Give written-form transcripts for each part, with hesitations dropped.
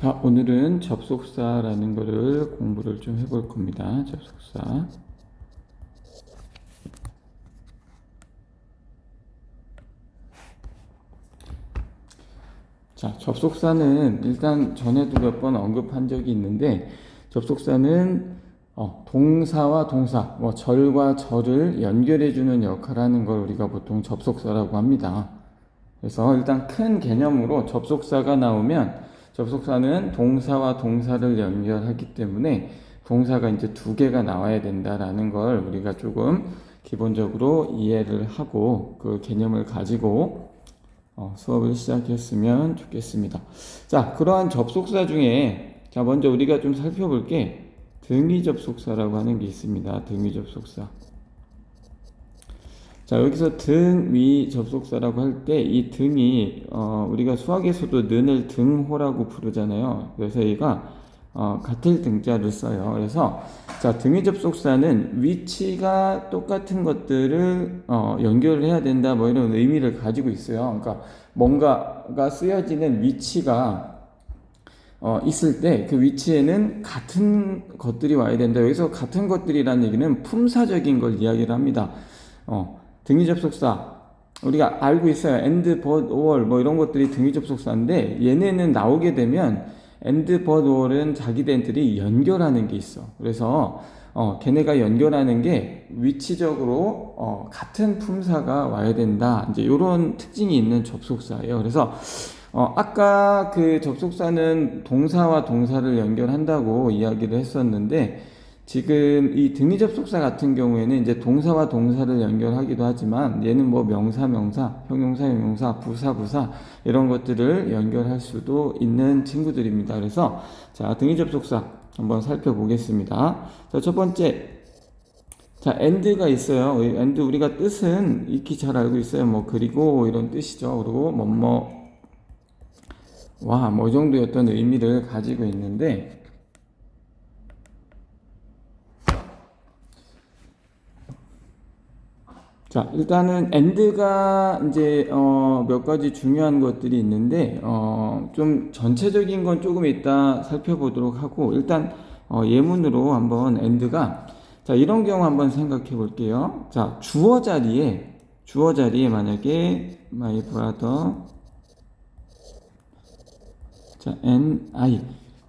자, 오늘은 접속사라는 거를 공부를 좀 해볼 겁니다. 접속사. 자, 접속사는 일단 전에도 몇 번 언급한 적이 있는데, 접속사는 동사와 동사, 절과 절을 연결해주는 역할을 하는 걸 우리가 보통 접속사라고 합니다. 그래서 일단 큰 개념으로 접속사가 나오면 접속사는 동사와 동사를 연결하기 때문에 동사가 이제 두 개가 나와야 된다라는 걸 우리가 조금 기본적으로 이해를 하고 그 개념을 가지고 수업을 시작했으면 좋겠습니다. 자, 그러한 접속사 중에 자 먼저 우리가 좀 살펴볼 게 등위 접속사라고 하는 게 있습니다. 등위 접속사. 자, 여기서 등위 접속사라고 할 때 이 등이 우리가 수학에서도 는을 등호라고 부르잖아요. 그래서 얘가 같을 등자를 써요. 그래서 자, 등위 접속사는 위치가 똑같은 것들을 연결을 해야 된다, 뭐 이런 의미를 가지고 있어요. 그러니까 뭔가가 쓰여지는 위치가 있을 때 그 위치에는 같은 것들이 와야 된다. 여기서 같은 것들이라는 얘기는 품사적인 걸 이야기를 합니다. 등위 접속사 우리가 알고 있어요. and, but, or 뭐 이런 것들이 등위 접속사인데 얘네는 나오게 되면 and, but, or은 자기들이 연결하는 게 있어. 그래서 걔네가 연결하는 게 위치적으로 같은 품사가 와야 된다. 이제 이런 특징이 있는 접속사예요. 그래서 아까 그 접속사는 동사와 동사를 연결한다고 이야기를 했었는데 지금 이 등위 접속사 같은 경우에는 이제 동사와 동사를 연결하기도 하지만 얘는 뭐 명사, 형용사, 부사 이런 것들을 연결할 수도 있는 친구들입니다. 그래서 자, 등위 접속사 한번 살펴보겠습니다. 자, 첫 번째, 자, and가 있어요. and 우리가 뜻은 익히 잘 알고 있어요. 뭐 그리고 이런 뜻이죠. 그리고 뭐 이 정도였던 의미를 가지고 있는데 자, 일단은 and가 이제 몇 가지 중요한 것들이 있는데 좀 전체적인 건 조금 이따 살펴보도록 하고 일단 예문으로 한번 and가 자, 이런 경우 한번 생각해 볼게요. 자, 주어 자리에 만약에 my brother 자, and I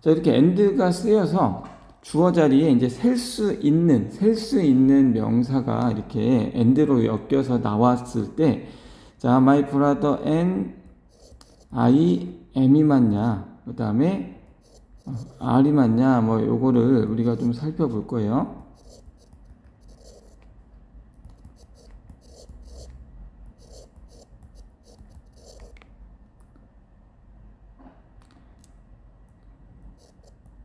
자, 이렇게 and가 쓰여서 주어 자리에 이제 셀 수 있는 명사가 이렇게 and로 엮여서 나왔을 때, 자, my brother and I am이 맞냐, 그 다음에 R이 맞냐, 뭐 요거를 우리가 좀 살펴볼 거예요.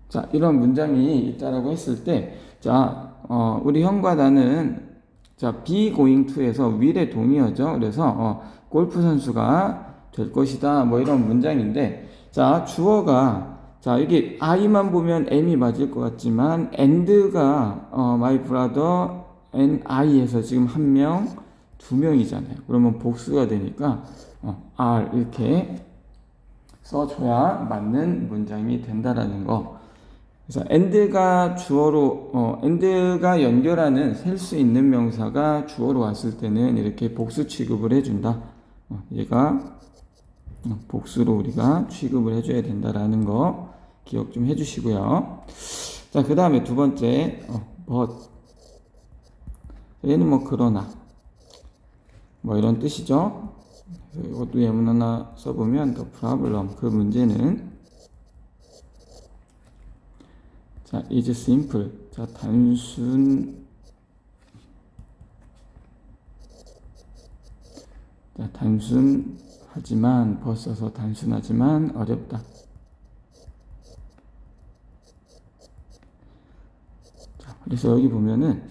자, 이런 문장이 있다라고 했을 때, 자, 우리 형과 나는, 자, be going to에서 will의 동의어죠. 그래서, 골프 선수가 될 것이다. 뭐 이런 문장인데, 자, 주어가, 자, 여기 I만 보면 M이 맞을 것 같지만, and가, my brother and I에서 지금 한 명, 두 명이잖아요. 그러면 복수가 되니까, R 이렇게 써줘야 맞는 문장이 된다라는 거. 그래서 and가 주어로 and가 연결하는 셀 수 있는 명사가 주어로 왔을 때는 이렇게 복수 취급을 해준다. 얘가 복수로 우리가 취급을 해줘야 된다라는 거 기억 좀 해주시고요. 자, 그 다음에 두 번째 but 얘는 뭐 그러나 뭐 이런 뜻이죠. 그래서 이것도 예문 하나 써보면 the problem 그 문제는 자, is simple. 자, 단순하지만, 벌써서 단순하지만 어렵다. 자, 그래서 여기 보면은,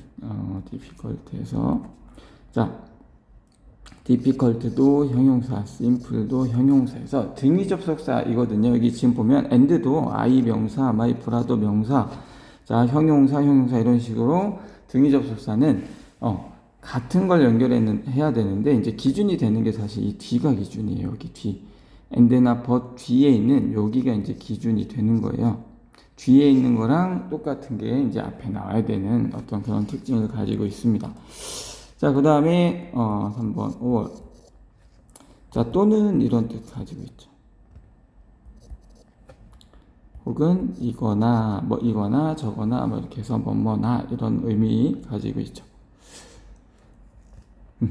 difficult에서, 자, difficult도 형용사, simple도 형용사에서 등위 접속사이거든요. 여기 지금 보면 and도 I 명사, my brother 명사, 자, 형용사 이런 식으로 등위 접속사는 같은 걸 연결해야 되는데 이제 기준이 되는 게 사실 이 뒤가 기준이에요. 여기 뒤. and나 but 뒤에 있는 여기가 이제 기준이 되는 거예요. 뒤에 있는 거랑 똑같은 게 이제 앞에 나와야 되는 어떤 그런 특징을 가지고 있습니다. 자, 그 다음에 3번 5월. 자, 또는 이런 뜻 가지고 있죠. 혹은 이거나 뭐 이거나 저거나 뭐 이렇게 해서 뭐뭐나 이런 의미 가지고 있죠.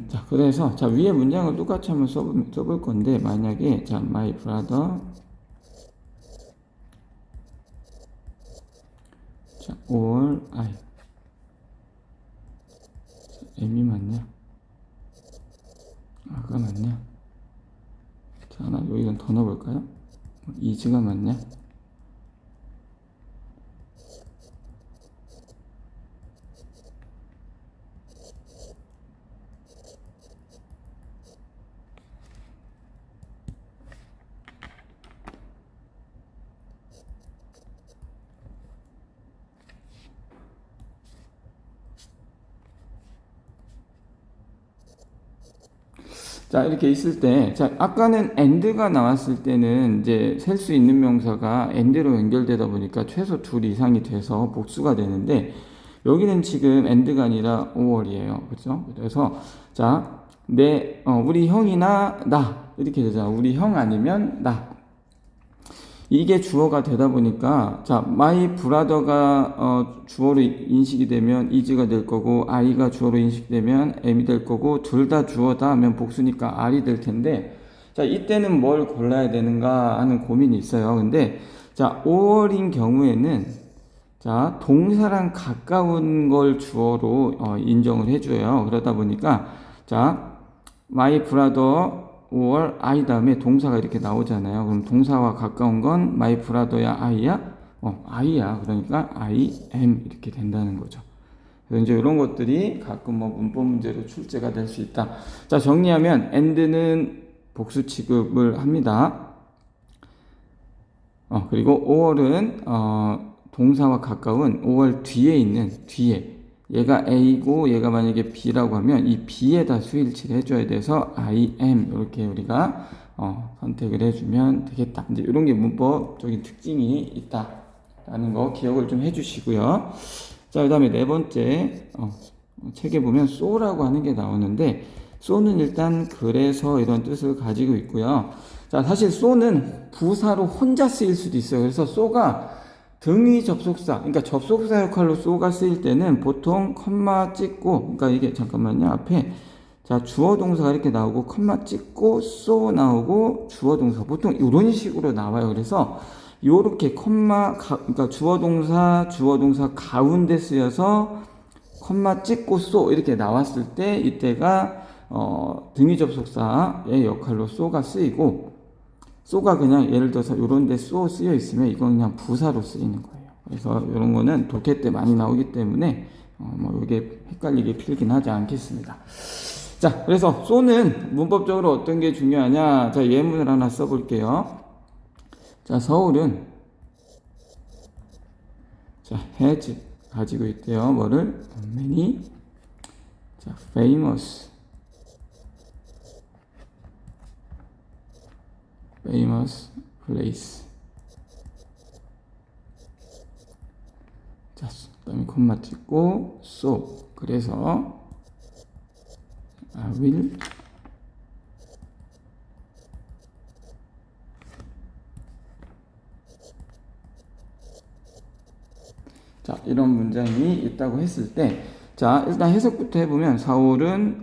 자, 그래서 자, 위에 문장을 똑같이 한번 써볼 건데, 만약에 자, my brother 자, or I M이 맞냐? 아가 맞냐? 자, 하나 여기는 더 넣어볼까요? is가 맞냐? 자, 이렇게 있을 때, 자, 아까는 and가 나왔을 때는 이제 셀 수 있는 명사가 and로 연결되다 보니까 최소 둘 이상이 돼서 복수가 되는데, 여기는 지금 and가 아니라 or이에요. 그렇죠? 그래서, 자, 우리 형이나 나. 이렇게 되잖아. 우리 형 아니면 나. 이게 주어가 되다 보니까 자, my brother가 주어로 인식이 되면 is가 될 거고, I가 주어로 인식되면 am이 될 거고, 둘 다 주어다 하면 복수니까 R이 될 텐데, 자, 이때는 뭘 골라야 되는가 하는 고민이 있어요. 근데 자, 5월인 경우에는 자, 동사랑 가까운 걸 주어로 인정을 해줘요. 그러다 보니까 자, my brother or I 다음에 동사가 이렇게 나오잖아요. 그럼 동사와 가까운 건 my brother야, I야? I야. 그러니까 I am 이렇게 된다는 거죠. 그래서 이제 이런 것들이 가끔 뭐 문법 문제로 출제가 될 수 있다. 자, 정리하면 and는 복수 취급을 합니다. 그리고 or은 동사와 가까운 or 뒤에 있는 뒤에 얘가 A고 얘가 만약에 B라고 하면 이 B에다 수일치를 해줘야 돼서 I am 이렇게 우리가 선택을 해주면 되겠다. 이제 이런 게 문법적인 특징이 있다라는 거 기억을 좀 해주시고요. 자, 그 다음에 네 번째 책에 보면 so라고 하는 게 나오는데 so는 일단 그래서 이런 뜻을 가지고 있고요. 자, 사실 so는 부사로 혼자 쓰일 수도 있어요. 그래서 so가 등위 접속사, 그러니까 접속사 역할로 so가 쓰일 때는 보통 컴마 찍고, 그러니까 이게 잠깐만요. 앞에 자, 주어 동사가 이렇게 나오고 컴마 찍고 so 나오고 주어 동사 보통 이런 식으로 나와요. 그래서 요렇게 그러니까 주어 동사 가운데 쓰여서 컴마 찍고 so 이렇게 나왔을 때 이때가 등위 접속사의 역할로 so가 쓰이고, so가 그냥 예를 들어서 요런 데 so 쓰여 있으면 이건 그냥 부사로 쓰이는 거예요. 그래서 이런 거는 독해 때 많이 나오기 때문에 뭐 이게 헷갈리게 필긴 하지 않겠습니다. 자, 그래서 so는 문법적으로 어떤 게 중요하냐? 자, 예문을 하나 써볼게요. 자, 서울은 자, has 가지고 있대요. 뭐를? many 자, famous place. 자, 그다음에 콤마 찍고 so. 그래서 I will 자, 이런 문장이 있다고 했을 때, 자, 일단 해석부터 해보면 서울은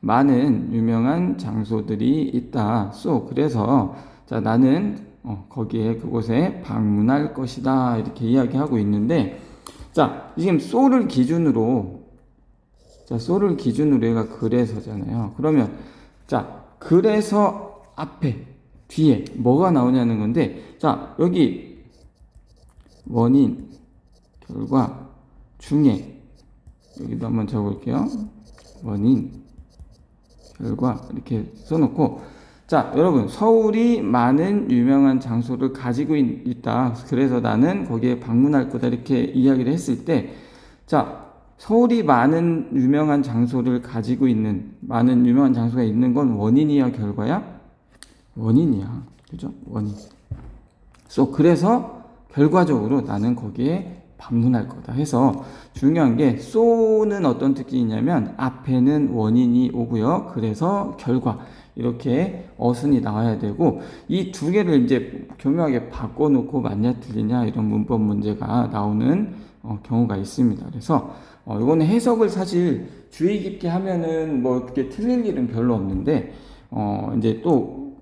많은 유명한 장소들이 있다. so 그래서 자, 나는 거기에 그곳에 방문할 것이다. 이렇게 이야기하고 있는데, 자, 지금 so를 기준으로 자, so를 기준으로 얘가 그래서잖아요. 그러면 자, 그래서 앞에 뒤에 뭐가 나오냐는 건데, 자, 여기 원인 결과 중에 여기도 한번 적어볼게요. 원인 결과 이렇게 써놓고, 자, 여러분, 서울이 많은 유명한 장소를 가지고 있다. 그래서 나는 거기에 방문할 거다. 이렇게 이야기를 했을 때, 자, 서울이 많은 유명한 장소를 가지고 있는, 많은 유명한 장소가 있는 건 원인이야, 결과야? 원인이야. 그죠? 원인. 그래서 결과적으로 나는 거기에 방문할 거다 해서 중요한 게 so는 어떤 특징이냐면 앞에는 원인이 오고요. 그래서 결과. 이렇게 어순이 나와야 되고 이 두 개를 이제 교묘하게 바꿔놓고 맞냐 틀리냐 이런 문법 문제가 나오는 경우가 있습니다. 그래서 이거는 해석을 사실 주의 깊게 하면은 뭐 그렇게 틀릴 일은 별로 없는데 이제 또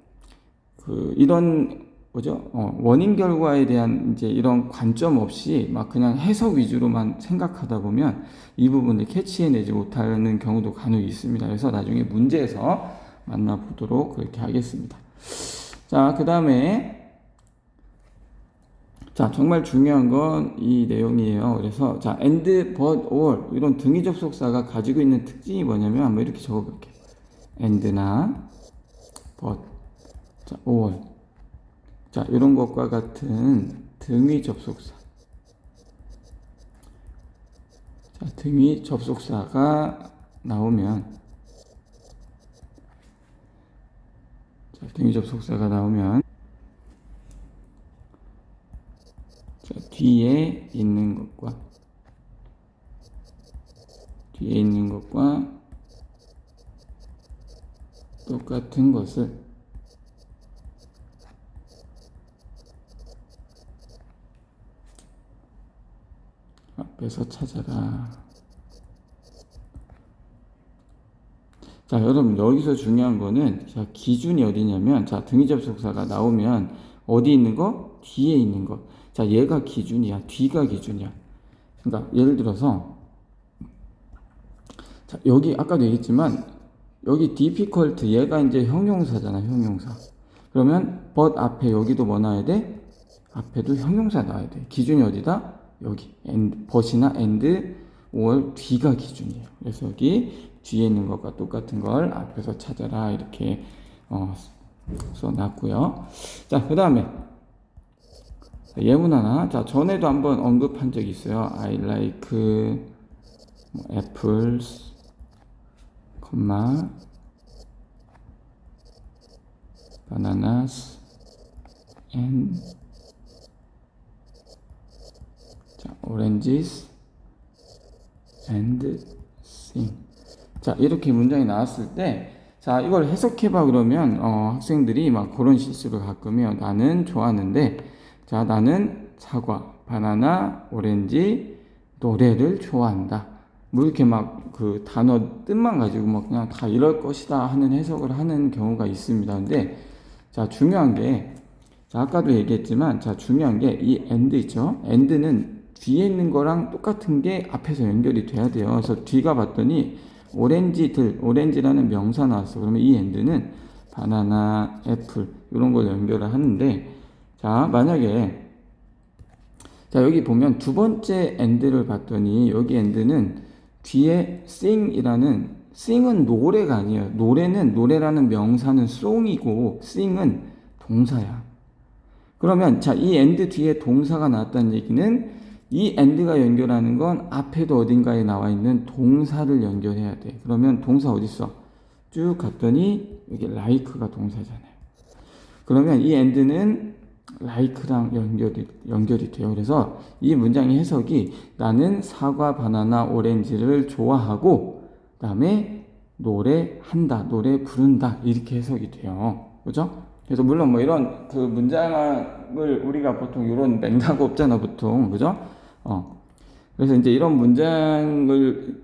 이런 뭐죠? 원인 결과에 대한 이제 이런 관점 없이 막 그냥 해석 위주로만 생각하다 보면 이 부분을 캐치해내지 못하는 경우도 간혹 있습니다. 그래서 나중에 문제에서 만나보도록 그렇게 하겠습니다. 자, 그 다음에 자, 정말 중요한 건 이 내용이에요. 그래서 자, and, but, or 이런 등위 접속사가 가지고 있는 특징이 뭐냐면 한번 이렇게 적어볼게요. and나 but, 자, or 자, 이런 것과 같은 등위 접속사. 자, 등위 접속사가 나오면 자, 등위 접속사가 나오면 자, 뒤에 있는 것과 똑같은 것을 앞에서 찾아라. 자, 여러분 여기서 중요한 거는 자, 기준이 어디냐면 자, 등위 접속사가 나오면 어디 있는 거? 뒤에 있는 거. 자, 얘가 기준이야. 뒤가 기준이야. 그러니까 예를 들어서 자, 여기 아까도 얘기했지만 여기 difficult 얘가 이제 형용사잖아. 형용사. 그러면 but 앞에 여기도 뭐 나와야 돼? 앞에도 형용사 나와야 돼. 기준이 어디다? 여기 and, but이나 and, or 뒤가 기준이에요. 그래서 여기 뒤에 있는 것과 똑같은 걸 앞에서 찾아라 이렇게 써놨고요. 자, 그 다음에 예문 하나. 자, 전에도 한번 언급한 적이 있어요. I like apples, bananas and 자, oranges and sing. 자, 이렇게 문장이 나왔을 때, 자, 이걸 해석해봐 그러면, 학생들이 막 그런 실수를 가끔 해요. 나는 좋아하는데, 자, 나는 사과, 바나나, 오렌지, 노래를 좋아한다. 뭐 이렇게 막 그 단어 뜻만 가지고 막 그냥 다 이럴 것이다 하는 해석을 하는 경우가 있습니다. 근데, 자, 중요한 게, 자, 아까도 얘기했지만, 자, 중요한 게 이 and 있죠? and는 뒤에 있는 거랑 똑같은 게 앞에서 연결이 돼야 돼요. 그래서 뒤가 봤더니 오렌지라는 명사 나왔어. 그러면 이 and는 바나나, 애플 이런 걸 연결을 하는데 자, 만약에 자, 여기 보면 두 번째 and를 봤더니 여기 and는 뒤에 sing은 노래가 아니에요. 노래라는 명사는 song이고 sing은 동사야. 그러면 자, 이 and 뒤에 동사가 나왔다는 얘기는 이 and가 연결하는 건 앞에도 어딘가에 나와 있는 동사를 연결해야 돼. 그러면 동사 어디 있어? 쭉 갔더니 여기 like가 동사잖아요. 그러면 이 and는 like랑 연결이 돼요. 그래서 이 문장의 해석이 나는 사과, 바나나, 오렌지를 좋아하고 그다음에 노래한다, 노래 부른다 이렇게 해석이 돼요. 그죠? 그래서 물론 뭐 이런 그 문장을 우리가 보통 이런 맥락 없잖아 보통 그죠? 그래서 이제 이런 문장을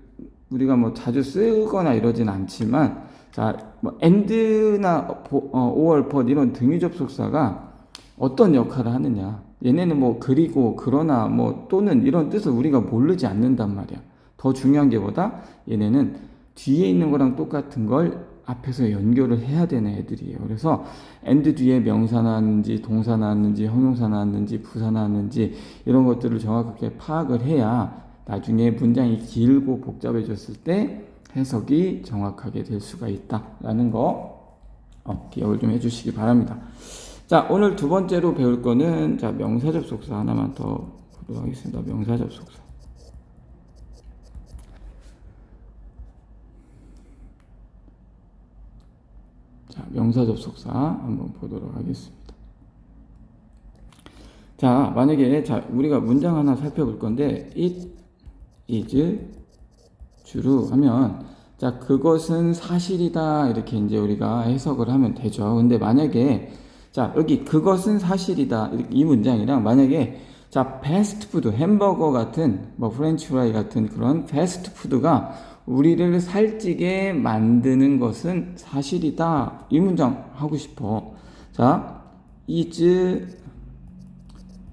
우리가 뭐 자주 쓰거나 이러진 않지만 자, 뭐 and나 or, but 이런 등위 접속사가 어떤 역할을 하느냐? 얘네는 뭐 그리고 그러나 뭐 또는 이런 뜻을 우리가 모르지 않는단 말이야. 더 중요한 게 뭐다? 얘네는 뒤에 있는 거랑 똑같은 걸 앞에서 연결을 해야 되는 애들이에요. 그래서 and 뒤에 명사 나왔는지 동사 나왔는지 형용사 나왔는지 부사 나왔는지 이런 것들을 정확하게 파악을 해야 나중에 문장이 길고 복잡해졌을 때 해석이 정확하게 될 수가 있다라는 거 기억을 좀 해주시기 바랍니다. 자, 오늘 두 번째로 배울 거는 자, 명사 접속사 하나만 더 보도록 하겠습니다. 명사 접속사. 명사 접속사 한번 보도록 하겠습니다. 자, 만약에 우리가 문장 하나 살펴볼 건데 it is true 하면 자, 그것은 사실이다 이렇게 이제 우리가 해석을 하면 되죠. 근데 만약에 자, 여기 그것은 사실이다 이 문장이랑 만약에 자, 패스트푸드 햄버거 같은 뭐 프렌치 프라이 같은 그런 패스트푸드가 우리를 살찌게 만드는 것은 사실이다 이 문장 하고 싶어. 자, is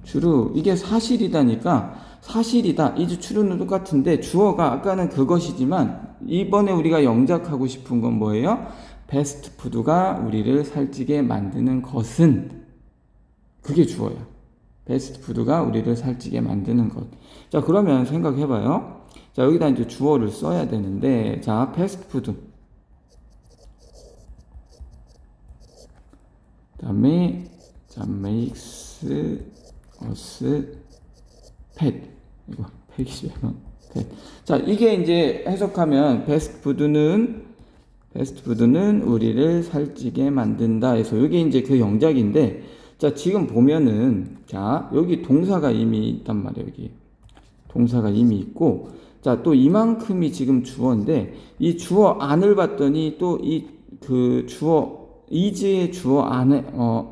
true 이게 사실이다니까 사실이다 is true는 똑같은데 주어가 아까는 그것이지만 이번에 우리가 영작하고 싶은 건 뭐예요? 패스트푸드가 우리를 살찌게 만드는 것은 그게 주어야. 패스트푸드가 우리를 살찌게 만드는 것. 자, 그러면 생각해봐요. 자, 여기다 이제 주어를 써야 되는데 자, 패스트푸드 다음에 자, makes us fat 이거 팩이죠. fat. 자, 이게 이제 해석하면 패스트푸드는 우리를 살찌게 만든다 해서 이게 이제 그 영작인데 자, 지금 보면은 자, 여기 동사가 이미 있단 말이에요. 여기 동사가 이미 있고 자, 또 이만큼이 지금 주어인데 이 주어 안을 봤더니 또 이 그 주어 is의 주어 안에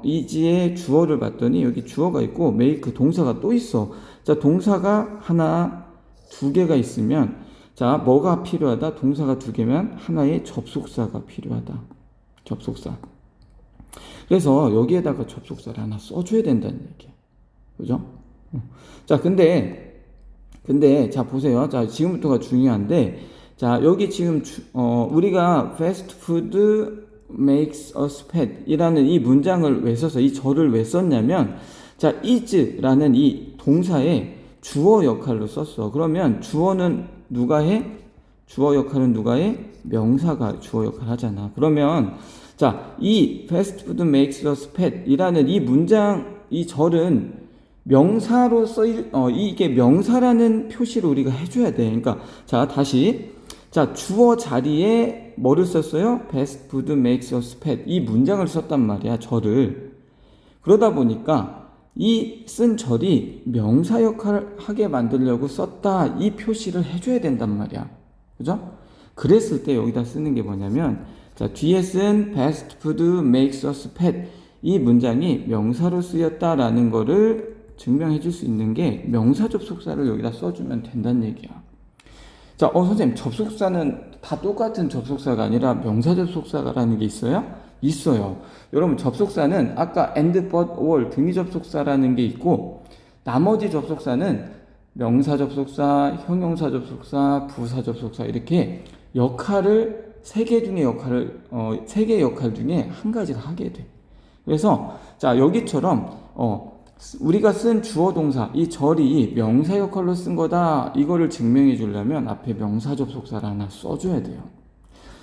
is의 주어를 봤더니 여기 주어가 있고 make 동사가 또 있어. 자, 동사가 하나 두 개가 있으면 자, 뭐가 필요하다? 동사가 두 개면 하나의 접속사가 필요하다. 접속사. 그래서 여기에다가 접속사를 하나 써줘야 된다는 얘기야. 그죠? 자, 근데 자, 보세요. 자, 지금부터가 중요한데 자, 여기 지금 우리가 fast food makes us fat 이라는 이 문장을 왜 써서 이 절을 왜 썼냐면 자, is라는 이 동사의 주어 역할로 썼어. 그러면 주어는 누가 해? 주어 역할은 누가 해? 명사가 주어 역할 하잖아. 그러면 자, 이 fast food makes us fat 이라는 이 문장, 이 절은 명사로 이게 명사라는 표시를 우리가 해줘야 돼. 그러니까 자, 다시 자, 주어 자리에 뭐를 썼어요? fast food makes us fat 이 문장을 썼단 말이야, 절을. 그러다 보니까 이 쓴 절이 명사 역할을 하게 만들려고 썼다 이 표시를 해줘야 된단 말이야. 그죠? 그랬을 때 여기다 쓰는 게 뭐냐면 자, 뒤에 쓴 fast food makes us fat 이 문장이 명사로 쓰였다라는 거를 증명해 줄 수 있는 게 명사 접속사를 여기다 써주면 된다는 얘기야. 자, 선생님, 접속사는 다 똑같은 접속사가 아니라 명사 접속사라는 게 있어요? 있어요. 여러분, 접속사는 아까 and, but, or 등위 접속사라는 게 있고 나머지 접속사는 명사 접속사, 형용사 접속사, 부사 접속사 이렇게 역할을 세 개 역할 중에 한 가지를 하게 돼. 그래서 자, 여기처럼 우리가 쓴 주어 동사 이 절이 명사 역할로 쓴 거다 이거를 증명해 주려면 앞에 명사 접속사를 하나 써줘야 돼요.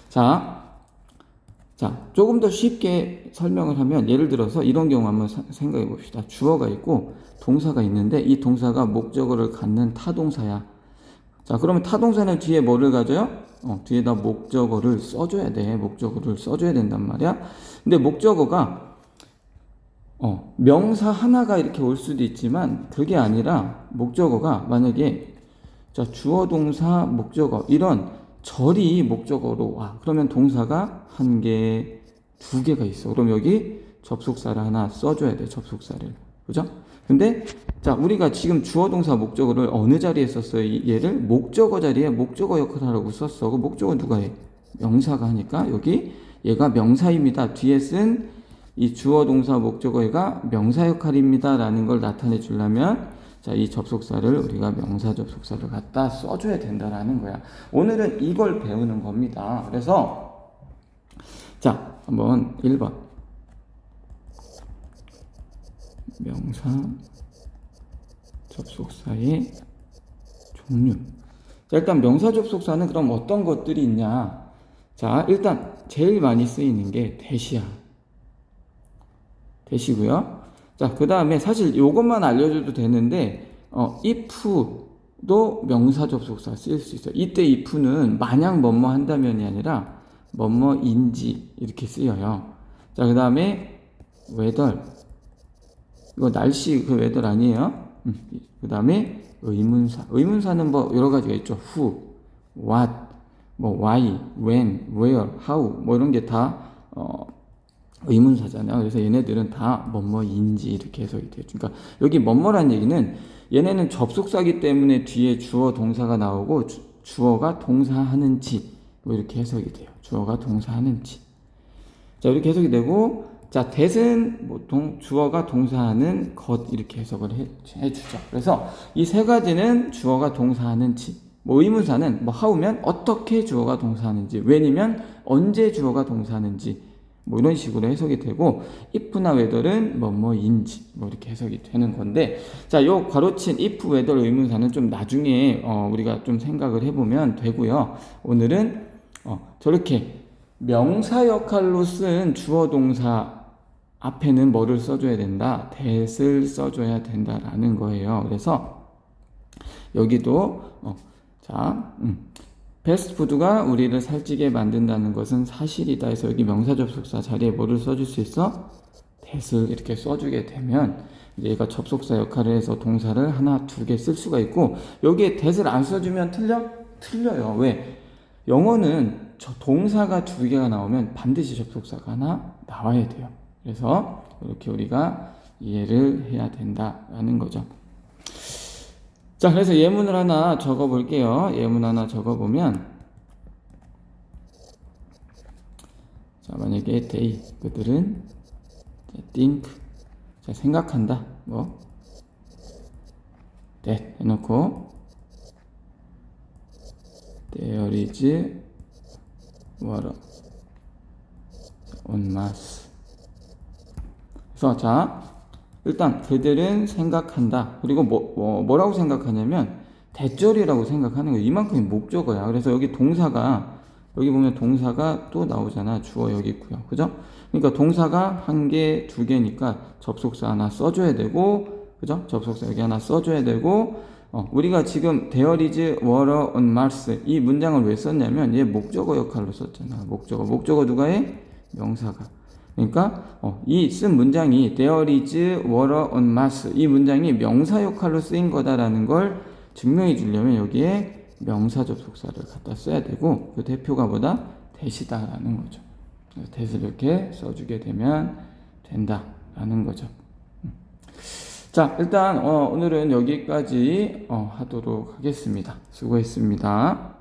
자, 조금 더 쉽게 설명을 하면 예를 들어서 이런 경우 한번 생각해 봅시다. 주어가 있고 동사가 있는데 이 동사가 목적어를 갖는 타동사야. 자, 그러면 타동사는 뒤에 뭐를 가져요? 뒤에다 목적어를 써줘야 돼. 목적어를 써줘야 된단 말이야. 근데 목적어가 명사 하나가 이렇게 올 수도 있지만 그게 아니라 목적어가 만약에 자, 주어 동사 목적어 이런 절이 목적어로 와. 그러면 동사가 한 개, 두 개가 있어. 그럼 여기 접속사를 하나 써줘야 돼. 접속사를. 그죠? 근데 자, 우리가 지금 주어 동사 목적어를 어느 자리에 썼어요? 얘를 목적어 자리에 목적어 역할을 하라고 썼어. 그 목적어 누가 해? 명사가 하니까 여기 얘가 명사입니다. 뒤에 쓴 이 주어 동사 목적어가 명사 역할입니다 라는 걸 나타내 주려면 자, 이 접속사를 우리가 명사 접속사를 갖다 써줘야 된다라는 거야. 오늘은 이걸 배우는 겁니다. 그래서 자, 한번 1번 명사 접속사의 종류. 자, 일단 명사 접속사는 그럼 어떤 것들이 있냐. 자, 일단 제일 많이 쓰이는 게 대시야. 대시고요. 자, 그 다음에 사실 이것만 알려줘도 되는데 if도 명사 접속사 쓰일 수 있어요. 이때 if는 마냥 뭐뭐 한다면이 아니라 뭐뭐인지 이렇게 쓰여요. 자, 그 다음에 weather. 이거 날씨 그 weather 아니에요? 그 다음에 의문사. 의문사는 뭐 여러 가지가 있죠. who, what, 뭐 why, when, where, how 뭐 이런 게 다 의문사잖아요. 그래서 얘네들은 다 뭐뭐인지 이렇게 해석이 돼요. 그러니까 여기 뭐뭐란 얘기는 얘네는 접속사기 때문에 뒤에 주어 동사가 나오고 주어가 동사하는지 뭐 이렇게 해석이 돼요. 주어가 동사하는지. 자, 이렇게 해석이 되고, 자, that은 뭐 주어가 동사하는 것 이렇게 해석을 해주죠. 그래서 이 세 가지는 주어가 동사하는지, 뭐 의문사는 뭐 how면 어떻게 주어가 동사하는지, when이면 언제 주어가 동사하는지, 뭐 이런 식으로 해석이 되고, if나 whether은 뭐뭐인지 뭐 이렇게 해석이 되는 건데, 자, 요 괄호친 if, whether 의문사는 좀 나중에 우리가 좀 생각을 해보면 되고요. 오늘은 저렇게 명사 역할로 쓴 주어 동사 앞에는 뭐를 써줘야 된다? that을 써줘야 된다라는 거예요. 그래서 여기도 패스트푸드가 우리를 살찌게 만든다는 것은 사실이다 해서 여기 명사 접속사 자리에 뭐를 써줄 수 있어? that을 이렇게 써주게 되면 얘가 접속사 역할을 해서 동사를 하나, 두 개 쓸 수가 있고, 여기에 that을 안 써주면 틀려요. 왜? 영어는 동사가 두 개가 나오면 반드시 접속사가 하나 나와야 돼요. 그래서 이렇게 우리가 이해를 해야 된다라는 거죠. 자, 그래서 예문을 하나 적어 볼게요. 예문 하나 적어 보면, 자, 만약에 they, 그들은 think, 자, 생각한다, 뭐 that 해놓고 there is water on Mars. 그래서 자, 일단 그들은 생각한다. 그리고 뭐라고 생각하냐면 대절이라고 생각하는 거예요. 이만큼이 목적어야. 그래서 여기 동사가, 여기 보면 동사가 또 나오잖아. 주어 여기 있고요. 그죠? 그러니까 동사가 한 개, 두 개니까 접속사 하나 써줘야 되고, 그죠? 접속사 여기 하나 써줘야 되고, 우리가 지금 there is water on Mars 이 문장을 왜 썼냐면 얘 목적어 역할로 썼잖아. 목적어 누가 해? 명사가. 그러니까 이 쓴 문장이 there is water on Mars 이 문장이 명사 역할로 쓰인 거다라는 걸 증명해 주려면 여기에 명사 접속사를 갖다 써야 되고, 그 대표가 뭐다? that이다라는 거죠. that을 이렇게 써주게 되면 된다라는 거죠. 자, 일단 오늘은 여기까지 하도록 하겠습니다. 수고했습니다.